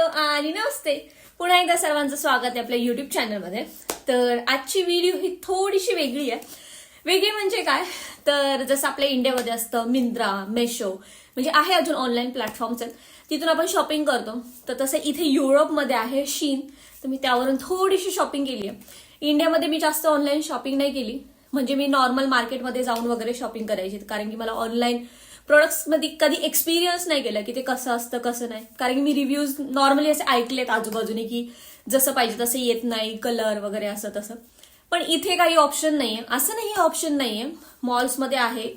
आणि नमस्ते. पुन्हा एकदा सर्वांचं स्वागत आहे आपल्या युट्यूब चॅनलमध्ये. तर आजची व्हिडिओ ही थोडीशी वेगळी आहे. वेगळी म्हणजे काय, तर जसं आपल्या इंडियामध्ये असतं मिंत्रा, मेशो, म्हणजे आहे अजून ऑनलाईन प्लॅटफॉर्म्स आहेत, तिथून आपण शॉपिंग करतो. तर तसं इथे युरोपमध्ये आहे शीन, तर मी त्यावरून थोडीशी शॉपिंग केली आहे. इंडियामध्ये मी जास्त ऑनलाईन शॉपिंग नाही केली, म्हणजे मी नॉर्मल मार्केटमध्ये जाऊन वगैरे शॉपिंग करायची, कारण की मला ऑनलाईन प्रोडक्ट्समध्ये कधी एक्सपिरियन्स नाही केलं की ते कसं असतं कसं नाही. कारण की मी रिव्ह्यूज नॉर्मली असे ऐकलेत आजूबाजूने की जसं पाहिजे तसं येत नाही, कलर वगैरे असं तसं. पण इथे काही ऑप्शन नाहीये, असं नाही ऑप्शन नाहीये. मॉल्समध्ये आहे,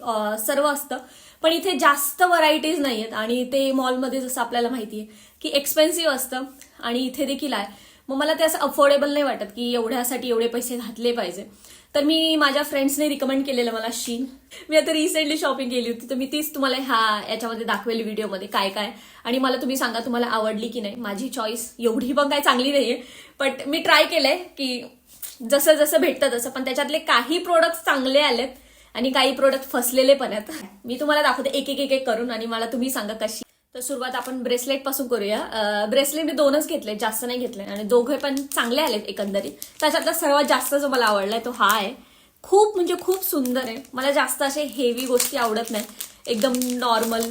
सर्व असतं, पण इथे जास्त व्हरायटीज नाहीयेत. आणि ते मॉलमध्ये जसं आपल्याला माहितीये की एक्सपेन्सिव्ह असतं, आणि इथे देखील आहे. मग मला ते असं अफोर्डेबल नाही वाटत की एवढ्यासाठी एवढे पैसे घातले पाहिजे. तर मी माझ्या फ्रेंड्सने रिकमेंड केलेलं मला शीन. मी आता रिसेंटली शॉपिंग केली होती, तर मी तीच तुम्हाला याच्यामध्ये दाखवेल व्हिडिओमध्ये काय काय. आणि मला तुम्ही सांगा तुम्हाला आवडली की नाही. माझी चॉईस एवढी पण काय चांगली नाहीये, बट मी ट्राय केलंय की जसं जसं भेटतं तसं. पण त्याच्यातले काही प्रोडक्ट चांगले आलेत आणि काही प्रोडक्ट फसलेले पण आहेत. मी तुम्हाला दाखवते एक एक एक करून, आणि मला तुम्ही सांगा कशी. तर सुरुवात आपण ब्रेसलेट पासून करूया. ब्रेसलेट मी 2च घेतले, जास्त नाही घेतले, आणि दोघे पण चांगले आलेत एकंदरीत. त्याच्यातला सर्वात जास्त जो मला आवडलाय तो हा आहे. खूप म्हणजे खूप सुंदर आहे. मला जास्त असे हेवी गोष्टी आवडत नाही, एकदम नॉर्मल,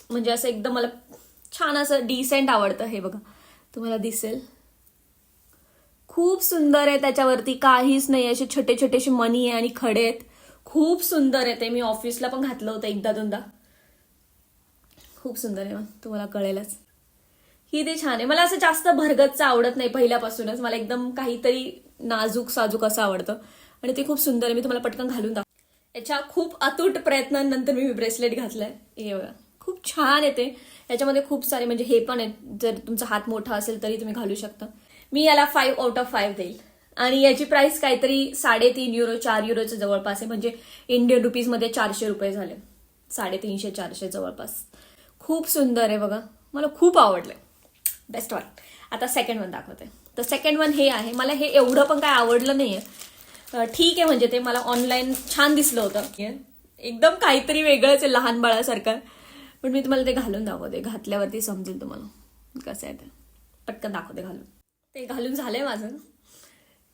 म्हणजे असं एकदम मला छान असं डिसेंट आवडतं. हे बघा, तुम्हाला दिसेल, खूप सुंदर आहे. त्याच्यावरती काहीच नाही, असे छोटे छोटेसे मणी आहे आणि खडे आहेत. खूप सुंदर आहे ते. मी ऑफिसला पण घातलं होतं एकदा दोनदा. खूप सुंदर आहे, तुम्हाला कळेलच. ही ते छान आहे. मला असं जास्त भरगतचं आवडत नाही पहिल्यापासूनच. मला एकदम काहीतरी नाजूक साजूक असं आवडतं, आणि ते खूप सुंदर आहे. मी तुम्हाला पटकन घालून दाखव. याच्या खूप अतूट प्रयत्नांनंतर मी ब्रेसलेट घातलंय. हे बघा, खूप छान आहे ते. याच्यामध्ये खूप सारे म्हणजे हे पण आहेत, जर तुमचा हात मोठा असेल तरी तुम्ही घालू शकता. मी याला 5 आउट ऑफ 5 देईल. आणि याची प्राइस काहीतरी 3.5 युरो 4 युरोच्या जवळपास आहे, म्हणजे इंडियन रुपीजमध्ये 400 रुपये झाले. 350-400 जवळपास. खूप सुंदर आहे बघा, मला खूप आवडलंय. Best one. आता सेकंड वन दाखवते. तर सेकंड वन हे आहे. मला हे एवढं पण काय आवडलं नाहीये, ठीक आहे, म्हणजे ते मला ऑनलाईन छान दिसलं होतं, एकदम काहीतरी वेगळंच आहे लहान बाळासारखं. पण मी तुम्हाला ते घालून दाखवते, घातल्यावरती समजेल तुम्हाला कसं आहे ते. पटकन दाखवते घालून. ते घालून झालंय माझं.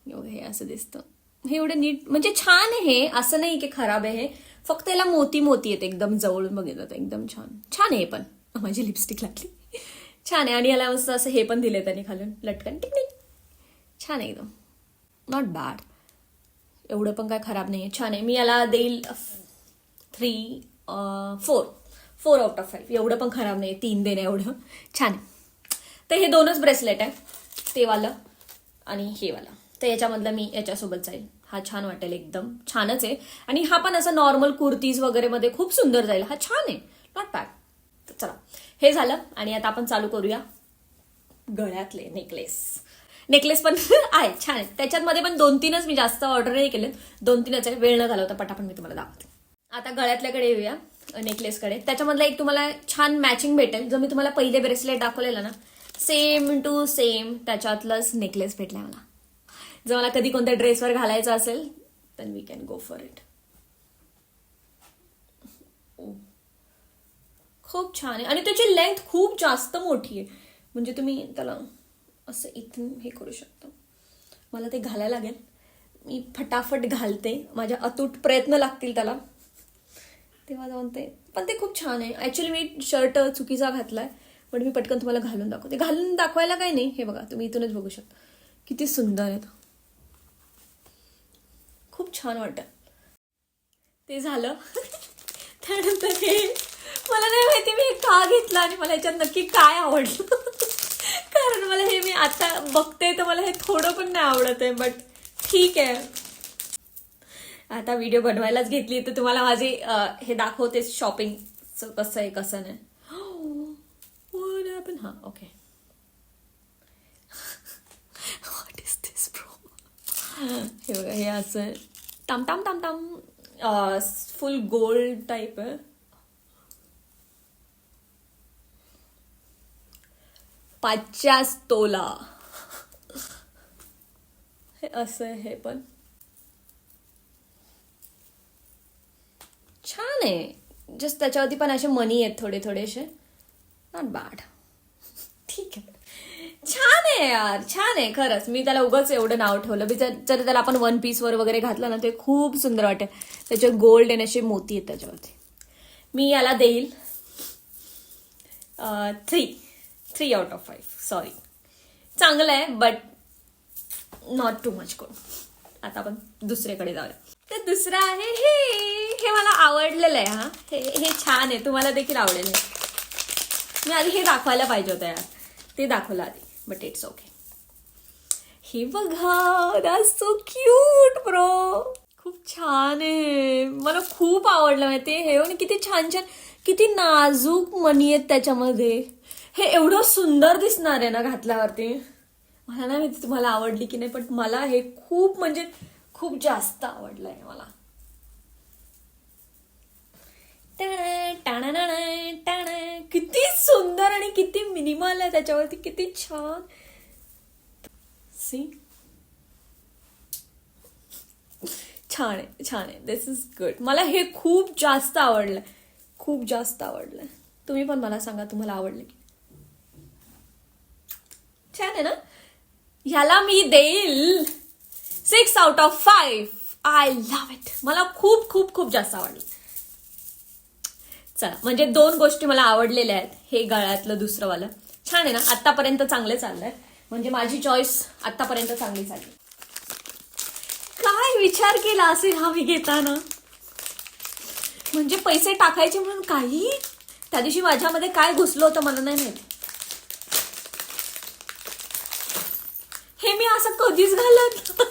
हे असं दिसतं. हे एवढं नीट, म्हणजे छान आहे हे, असं नाही की खराब आहे. फक्त याला मोती मोती येते, एकदम जवळून बघितलं तर एकदम छान छान आहे. पण माझी लिपस्टिक लागली, छान आहे. आणि याला मस्त असं हे पण दिले त्यांनी खालून लटकन, टिकटिक. छान आहे एकदम, नॉट बॅड. एवढं पण काय खराब नाहीये, छान आहे. मी याला देईल 4 आउट ऑफ 5. एवढं पण खराब नाही, 3 देणे एवढं छान आहे. तर हे 2च ब्रेसलेट आहे, ते वालं आणि हे वाला. तर याच्यामधलं मी याच्यासोबत जाईल. हा छान वाटेल, एकदम छानच आहे. आणि हा पण असं नॉर्मल कुर्तीज वगैरे मध्ये खूप सुंदर जाईल. हा छान आहे, नॉट बॅड. तर चला, हे झालं. आणि आता आपण चालू करूया गळ्यातले नेकलेस पण आहे, छान आहे. त्याच्यामध्ये पण 2-3च, मी जास्त ऑर्डर नाही केले, 2-3च आहे. वेळ न घालवता पटापट मी तुम्हाला दाखवते. आता गळ्यातल्याकडे येऊया, नेकलेसकडे. त्याच्यामधला एक तुम्हाला छान मॅचिंग भेटेल. जो मी तुम्हाला पहिले ब्रेसलेट दाखवलेला ना, सेम टू सेम त्याच्यातलंच नेकलेस भेटलाय मला. जर मला कधी कोणत्या ड्रेसवर घालायचं असेल तर we can go for it. खूप छान आहे. आणि त्याची लेंथ खूप जास्त मोठी आहे, म्हणजे तुम्ही त्याला असं इथून हे करू शकता. मला ते घालायला लागेल, मी फटाफट घालते. माझ्या अतूट प्रयत्न लागतील त्याला, तेव्हा जाऊन ते. पण ते खूप छान आहे. ऍक्च्युली मी शर्ट चुकीचा घातलाय, पण मी पटकन तुम्हाला घालून दाखवते. घालून दाखवायला काही नाही, हे बघा, तुम्ही इथूनच बघू शकता किती सुंदर आहे. खूप छान वाटत. ते झालं. त्यानंतर हे मला नाही माहिती मी का घेतलं आणि मला याच्यात नक्की काय आवडलं. कारण मला हे मी आता बघते तर मला हे थोडं पण नाही आवडत आहे, बट ठीक आहे. आता व्हिडिओ बनवायलाच घेतली तर तुम्हाला माझे हे दाखवते शॉपिंग कसं आहे कसं नाही. हा, okay. What is this bro. हे बघा, हे असं टाम टाम टाम टाम फुल गोल्ड टाईप आहे. 50 तोला. हे असं आहे. हे पण छान आहे. जस्ट त्याच्यावरती पण असे मनी आहेत थोडे थोडेसे, नॉट बॅड. ठीक आहे. आहे यार, छान आहे खरंच. मी त्याला उगाच एवढं नाव ठेवलं. जर त्याला आपण वन पीस वर वगैरे घातलं ना ते खूप सुंदर वाटेल. त्याच्यावर गोल्ड आणि असे मोती आहेत त्याच्यावरती. मी याला देईल 3 out of 5. सॉरी, चांगलं आहे but not too much good. आता आपण दुसऱ्याकडे जाऊया. तर दुसरं आहे हे मला आवडलेलं आहे. हा हे छान आहे, तुम्हाला देखील आवडेल. मी आधी हे दाखवायला पाहिजे होतं यार, ते दाखवलं आधी, बट इट्स ओके. हे बघा, दॅट्स सो क्यूट ब्रो. खूप छान आहे, मला खूप आवडलं माहिती हे. आणि किती छान छान, किती नाजूक मणी आहेत त्याच्यामध्ये. हे एवढं सुंदर दिसणार आहे ना घातल्यावरती. मला नाही माहिती तुम्हाला आवडली की नाही, पण मला हे खूप म्हणजे खूप जास्त आवडलंय मला. किती सुंदर आणि किती मिनिमल आहे त्याच्यावरती, किती छान. सी, छान आहे, छान आहे. दिस इज गुड. मला हे खूप जास्त आवडलंय, खूप जास्त आवडलंय. तुम्ही पण मला सांगा तुम्हाला आवडले की. छान आहे ना. ह्याला मी देईल 6 out of 5. I love it. मला खूप खूप खूप जास्त आवडलं. चला, म्हणजे 2 गोष्टी मला आवडलेल्या आहेत. हे गळ्यातलं दुसरं वालं छान आहे ना. आतापर्यंत चांगलं चाललंय, म्हणजे माझी चॉईस आतापर्यंत चांगली चालली. काय विचार केला असेल हा मी घेताना, म्हणजे पैसे टाकायचे म्हणून काही. त्या दिवशी माझ्यामध्ये काय घुसलं होतं मला नाही माहिती. हे मी असं कधीच घालत नाही.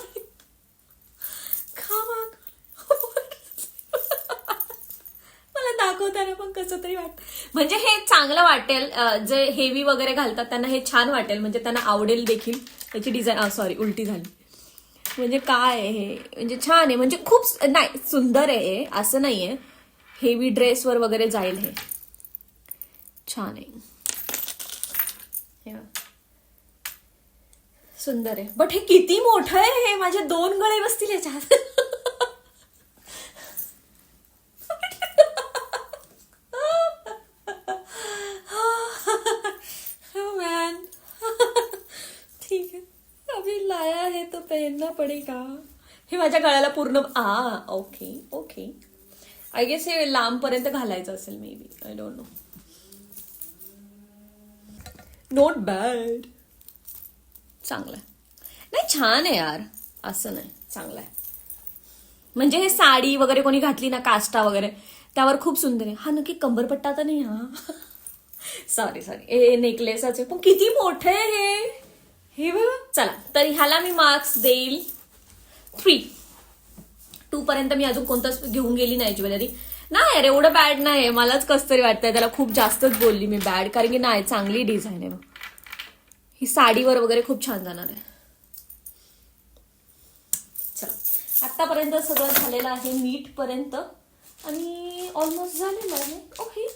मला दाखवताना पण कसं तरी वाटत. म्हणजे हे चांगलं वाटेल, जे हेवी वगैरे घालतात त्यांना हे छान वाटेल, म्हणजे त्यांना आवडेल देखील. त्याची डिझाईन सॉरी उलटी झाली. म्हणजे काय आहे हे, म्हणजे छान आहे, म्हणजे खूप नाही सुंदर आहे असं नाहीये. हेवी ड्रेसवर वगैरे जाईल हे. छान आहे, सुंदर आहे. बट हे किती मोठं आहे. हे माझे 2 गळे बसतील याच्यात. मॅन, ठीक है, अभी लाया है तो पहनना पडेगा. हे माझ्या गळ्याला पूर्ण ओके ओके. आय गेस हे लांब पर्यंत घालायचं असेल may be. I don't know. Not bad, चांगलं आहे. नाही छान आहे यार, असं नाही, चांगलं आहे. म्हणजे हे साडी वगैरे कोणी घातली ना, काष्टा वगैरे, त्यावर खूप सुंदर आहे. हा नक्की कंबरपट्टा तर नाही. हा सॉरी हे नेकलेसच आहे, पण किती मोठे आहे हे बघा. चला, तर ह्याला मी मार्क्स देईल 3. 2 पर्यंत मी अजून कोणतंच घेऊन गेली नाही ज्वेलरी. नाही यार, एवढं बॅड नाही. मलाच कसं तरी वाटतंय, त्याला खूप जास्तच बोलली मी बॅड, कारण की नाही, चांगली डिझाईन आहे. ही साडीवर वगैरे खूप छान जाणार आहे. चला, आतापर्यंत सगळं झालेलं आहे नीट पर्यंत, आणि ऑलमोस्ट झालेलं आहे. ओके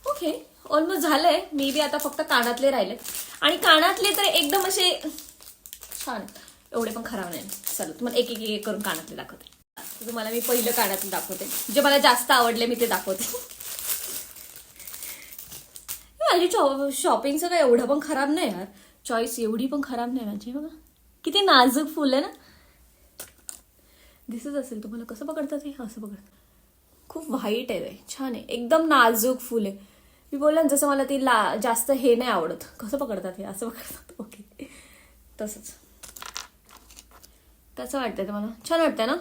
ओके, ऑलमोस्ट झालंय. मी बी आता फक्त कानातले राहिले, आणि कानातले तर एकदम असे छान, एवढे पण खराब नाही. चला, तुम्हाला एक एक करून कानातले दाखवते. तुम्हाला मी पहिलं कानातले दाखवते, जे मला जास्त आवडले मी ते दाखवते. माझी शॉपिंगचं काय एवढं पण खराब नाही यार. चॉईस एवढी पण खराब नाही माझी. बघा किती नाजूक फुल आहे ना. दिसत असेल तुम्हाला. कसं पकडतात हे, असं पकडतात. खूप व्हाईट आहे, छान आहे, एकदम नाजूक फुल आहे. मी बोलला जसं मला ती जास्त हे नाही आवडत. कसं पकडतात हे, असं पकडतात. ओके, तसंच. कसं वाटतंय तुम्हाला? छान वाटतंय ना.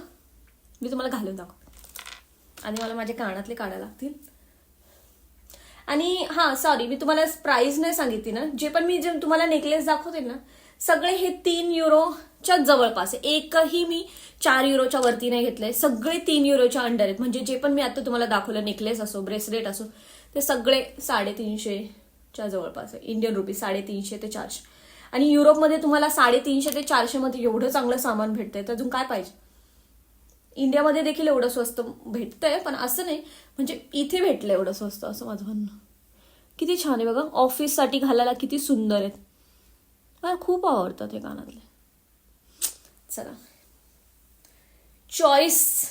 मी तुम्हाला घालून दाखवते, आणि मला माझे कानातले काढायला लागतील. आणि सॉरी, मी तुम्हाला प्राइस नाही सांगितली ना. जे पण मी जे तुम्हाला नेकलेस दाखवते ना, सगळे हे 3 युरोच्या जवळपास आहे. एकही मी 4 युरोच्या वरती नाही घेतलंय. सगळे 3 युरोच्या अंडर आहेत. म्हणजे जे पण मी आता तुम्हाला दाखवलं, नेकलेस असो, ब्रेसलेट असो, ते सगळे 350च्या जवळपास आहे. इंडियन रुपीज 350 ते 400. आणि युरोपमध्ये तुम्हाला 350 ते 400 मध्ये एवढं चांगलं सामान भेटतंय, तर अजून काय पाहिजे. इंडियामध्ये देखील एवढं स्वस्त भेटतंय, पण असं नाही म्हणजे इथे भेटलं एवढं स्वस्त, असं माझं म्हणणं. किती छान आहे बघा, ऑफिससाठी घालायला किती सुंदर आहेत. मला खूप आवडतात हे कानातले. चला, चॉईस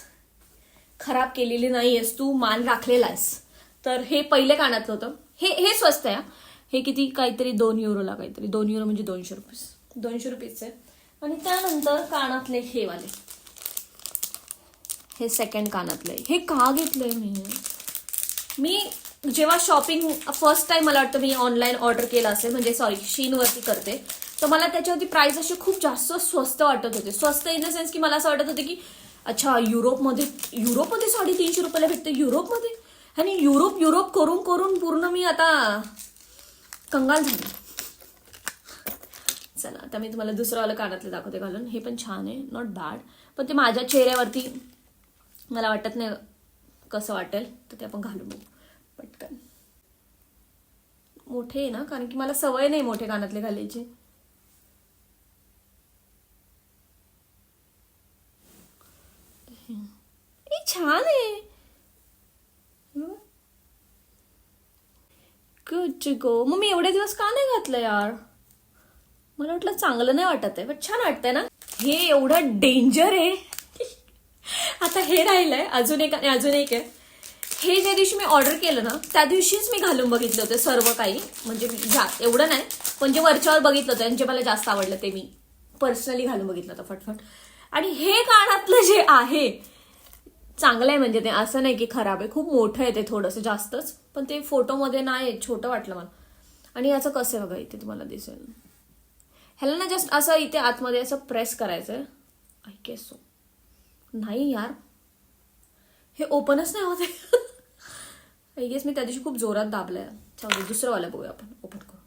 खराब केलेली नाहीयेस तू, मान राखलेला आहेस. तर हे पहिले कानातलं होतं. हे स्वस्त आहे. हे किती, काहीतरी 2 युरोला, काहीतरी 2 युरो म्हणजे 200 रुपये. 200 रुपीजचे. आणि त्यानंतर कानातले हे वाले, हे सेकंड कानातले. हे का घेतलंय मी जेव्हा शॉपिंग फर्स्ट टाइम मला वाटतं मी ऑनलाईन ऑर्डर केलं असेल, म्हणजे सॉरी शीनवरती करते, तर मला त्याच्यावरती प्राइस असे खूप जास्त स्वस्त वाटत होते. स्वस्त इन द सेन्स की मला असं वाटत होते की अच्छा युरोपमध्ये 350 रुपयाला भेटते युरोपमध्ये. आणि युरोप करून करून पूर्ण मी आता कंगाल झाले. चला आता मी तुम्हाला दुसरंवालं कानातले दाखवते घालून. हे पण छान आहे, नॉट बॅड. पण ते माझ्या चेहऱ्यावरती मला वाटत नाही कसं वाटेल, तर ते आपण घालून बघू पटकन. मोठे आहे ना, कारण की मला सवय नाही मोठे कानातले घालायची. छान आहे, गुड टू गो. मग मी एवढे दिवस का नाही घातलं यार, मला वाटलं चांगलं नाही वाटत आहे, पण छान वाटतंय ना. हे एवढं डेंजर आहे. आता हे राहिलंय, अजून एक आहे. हे ज्या दिवशी मी ऑर्डर केलं ना त्या दिवशीच मी घालून बघितलं होतं सर्व काही, म्हणजे एवढं नाही पण जे वरच्यावर बघितलं होतं आणि जे मला जास्त आवडलं ते मी पर्सनली घालून बघितलं होतं फटफट. आणि हे कानातलं जे आहे चांगलं आहे, म्हणजे ते असं नाही की खराब आहे. खूप मोठं आहे ते, थोडंसं जास्तच, पण ते फोटोमध्ये नाही छोटं वाटलं मला. आणि याचं कसं आहे बघा, इथे तुम्हाला दिसेल. ह्याला ना जस्ट असं इथे आतमध्ये असं प्रेस करायचंय. I guess so. नाही यार, हे ओपनच नाही होत आहे. आय गेस मी त्या दिवशी खूप जोरात दाबलंय. चालेल दुसरं वाला बघूया आपण, ओपन करू.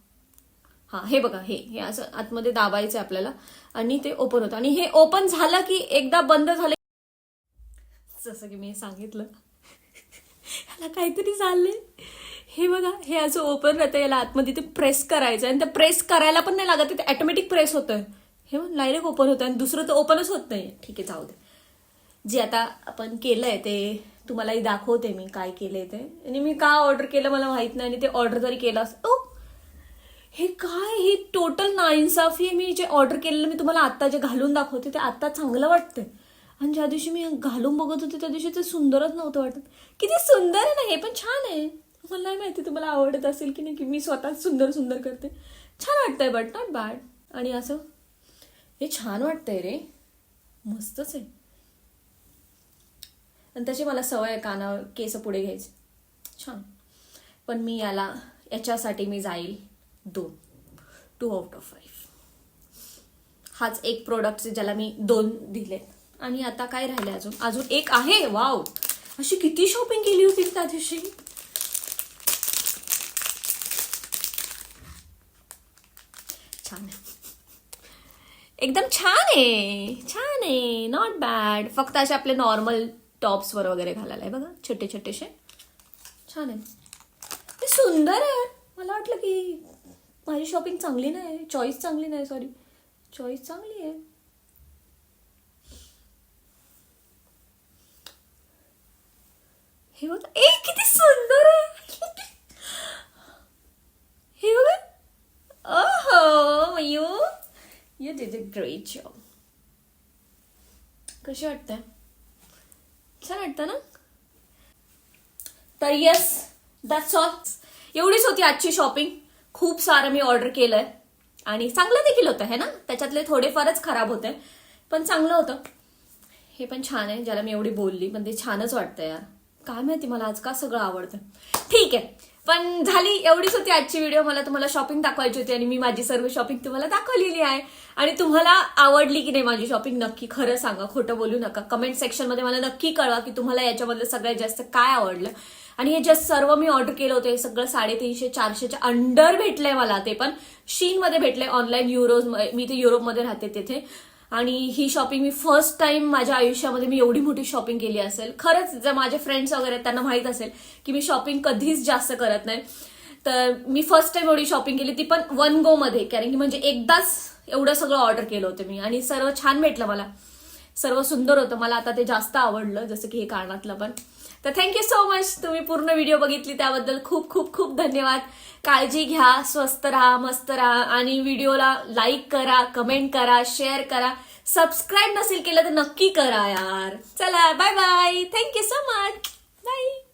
हा हे बघा, हे असं आतमध्ये दाबायचं आपल्याला आणि ते ओपन होतं. आणि हे ओपन झालं की एकदा बंद झालं, जसं की मी सांगितलं ह्याला काहीतरी झालंय. हे बघा, हे असं ओपन राहतं, याला आतमध्ये ते प्रेस करायचं आणि ते प्रेस करायला पण नाही लागत, ते ऑटोमॅटिक प्रेस होतंय. हे डायरेक्ट ओपन होतं आणि दुसरं तर ओपनच होत नाही. ठीक आहे जाऊ दे. जे आता आपण केलंय ते तुम्हालाही दाखवते मी काय केलंय ते. आणि मी का ऑर्डर केलं मला माहित नाही, आणि ते ऑर्डर जरी केलं असतं. हे काय, हे टोटल नाइन्साफी. मी जे ऑर्डर केलेलं मी तुम्हाला आता जे घालून दाखवते ते आता चांगलं वाटतंय, आणि ज्या दिवशी मी घालून बघत होते त्या दिवशी ते सुंदरच नव्हतं वाटत. किती सुंदर आहे ना, हे पण छान आहे. मला नाही माहिती तुम्हाला आवडत असेल की नाही, की मी स्वतःच सुंदर करते. छान वाटतंय, बट नॉट बॅड. आणि असं हे छान वाटतंय रे, मस्तच आहे. आणि तशी मला सवय आहे कानावर केस पुढे घ्यायची, छान. पण मी याच्यासाठी मी जाईल 2 आउट ऑफ 5. हाच एक प्रोडक्ट ज्याला मी 2 दिले. आणि आता काय राहिले, अजून एक आहे. वाव, अशी किती शॉपिंग केली होती त्या दिवशी. छान, एकदम छान आहे, नॉट बॅड. फक्त असे आपले नॉर्मल टॉप्सवर वगैरे घालायला आहे बघा, छोटे छोटेसे. छान आहे, ते सुंदर आहे. मला वाटलं की माझी शॉपिंग चांगली नाही, चॉईस चांगली आहे. हे बघा, किती सुंदर आहे. हे बघा, ओहो mu, you did a great job. कशी वाटतंय, छान वाटतं ना. तर येस, दॅट्स ऑल. एवढीच होती आजची शॉपिंग. खूप सारं मी ऑर्डर केलंय आणि चांगलं देखील होतं है ना. त्याच्यातले थोडेफारच खराब होते पण चांगलं होतं. हे पण छान आहे, ज्याला मी एवढी बोलली पण ते छानच वाटतं यार. काय माहिती मला आज का सगळं आवडतं. ठीक आहे, पण झाली, एवढीच होती आजची व्हिडिओ. मला तुम्हाला शॉपिंग दाखवायची होती आणि मी माझी सर्व शॉपिंग तुम्हाला दाखवलेली आहे. आणि तुम्हाला आवडली की नाही माझी शॉपिंग नक्की खरं सांगा, खोटं बोलू नका. कमेंट सेक्शन मध्ये मला नक्की कळवा की तुम्हाला याच्यामधलं सगळ्यात जास्त काय आवडलं. आणि हे जस्ट सर्व मी ऑर्डर केलं होतं हे सगळं 350-400च्या अंडर भेटलंय मला. ते पण शीन मध्ये भेटलंय, ऑनलाईन युरोज. मी ते युरोपमध्ये राहते तिथे. आणि ही शॉपिंग मी फर्स्ट टाइम माझ्या आयुष्यामध्ये मी एवढी मोठी शॉपिंग केली असेल. खरंच जर माझे फ्रेंड्स वगैरे त्यांना माहित असेल की मी शॉपिंग कधीच जास्त करत नाही, तर मी फर्स्ट टाइम एवढी शॉपिंग केली, ती पण 1 गो मध्ये. कारण की म्हणजे एकदाच एवढं सगळं ऑर्डर केलं होतं मी आणि सर्व छान भेटलं मला, सर्व सुंदर होतं. मला आता ते जास्त आवडलं, जसं की हे कानातलं पण. तर थँक्यू सो मच, तुम्ही पूर्ण व्हिडिओ बघितली त्याबद्दल खूप खूप खूप धन्यवाद. काळजी घ्या, स्वस्त राहा, मस्त राहा आणि व्हिडिओला लाईक करा, कमेंट करा, शेअर करा. सबस्क्राईब नसेल केलं तर नक्की करा यार. चला bye bye, thank you so much, bye.